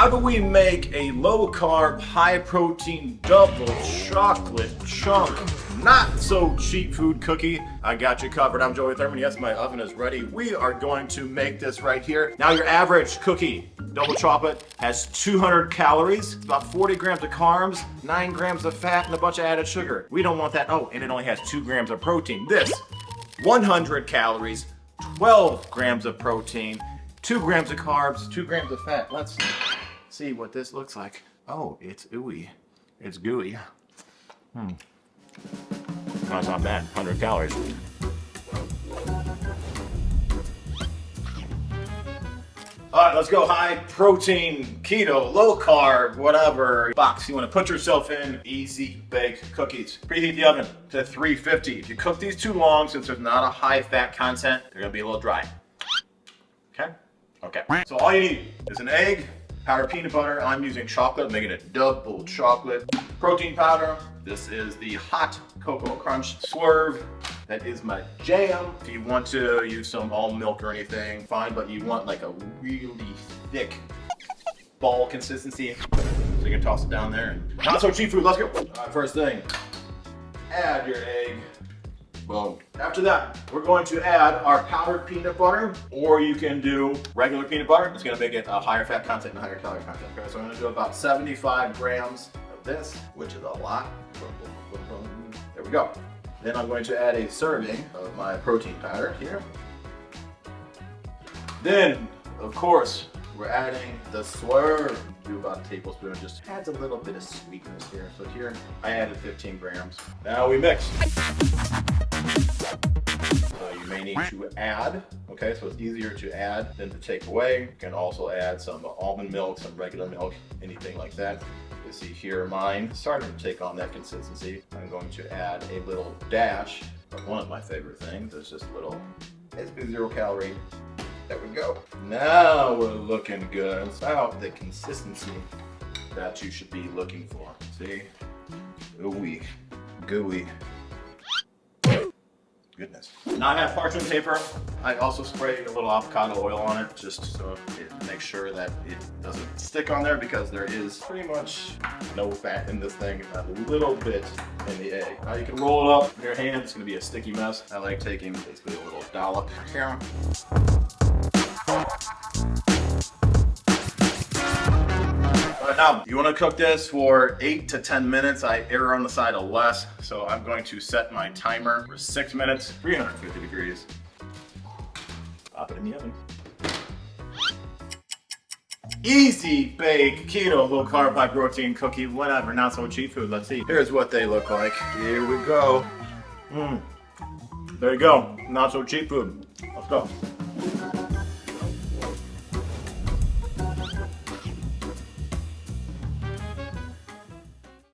How do we make a low-carb, high-protein, double chocolate chunk, not so cheap food cookie? I got you covered. I'm Joey Thurman. Yes, my oven is ready. We are going to make this right here. Now, your average cookie, double chocolate, has 200 calories, about 40 grams of carbs, 9 grams of fat, and a bunch of added sugar. We don't want that. Oh, and it only has 2 grams of protein. This, 100 calories, 12 grams of protein, 2 grams of carbs, 2 grams of fat. Let's see what this looks like. Oh, it's ooey. It's gooey. That's not bad. 100 calories. All right, let's go high protein, keto, low carb, whatever box you want to put yourself in. Easy bake cookies. Preheat the oven to 350. If you cook these too long, since there's not a high fat content, they're gonna be a little dry. Okay? Okay. So all you need is an egg, powdered peanut butter. I'm using chocolate, making it double chocolate. Protein powder. This is the hot cocoa crunch swerve. That is my jam. If you want to use some almond milk or anything, fine, but you want like a really thick ball consistency. So you can toss it down there. And not so cheap food, let's go. All right, first thing, add your egg. Boom. After that, we're going to add our powdered peanut butter, or you can do regular peanut butter. It's gonna make it a higher fat content and higher calorie content. Okay, so I'm gonna do about 75 grams of this, which is a lot. There we go. Then I'm going to add a serving of my protein powder here. Then, of course, we're adding the swerve. Do about a tablespoon, just adds a little bit of sweetness here. So here, I added 15 grams. Now we mix. So you may need to add, okay, so it's easier to add than to take away. You can also add some almond milk, some regular milk, anything like that. You see here, mine starting to take on that consistency. I'm going to add a little dash of one of my favorite things. It's just a little, it's 0 calorie. There we go. Now we're looking good. It's about the consistency that you should be looking for. See? Ooey, gooey. Goodness. Now I have parchment paper. I also sprayed a little avocado oil on it just so it makes sure that it doesn't stick on there, because there is pretty much no fat in this thing, a little bit in the egg. Now you can roll it up in your hand. It's gonna be a sticky mess. I like taking basically a little dollop here. Now, you want to cook this for 8 to 10 minutes. I err on the side of less, so I'm going to set my timer for 6 minutes, 350 degrees. Pop it in the oven. Easy bake, keto, low carb, high protein cookie, whatever, not so cheap food. Let's see. Here's what they look like. Here we go. There you go, not so cheap food. Let's go.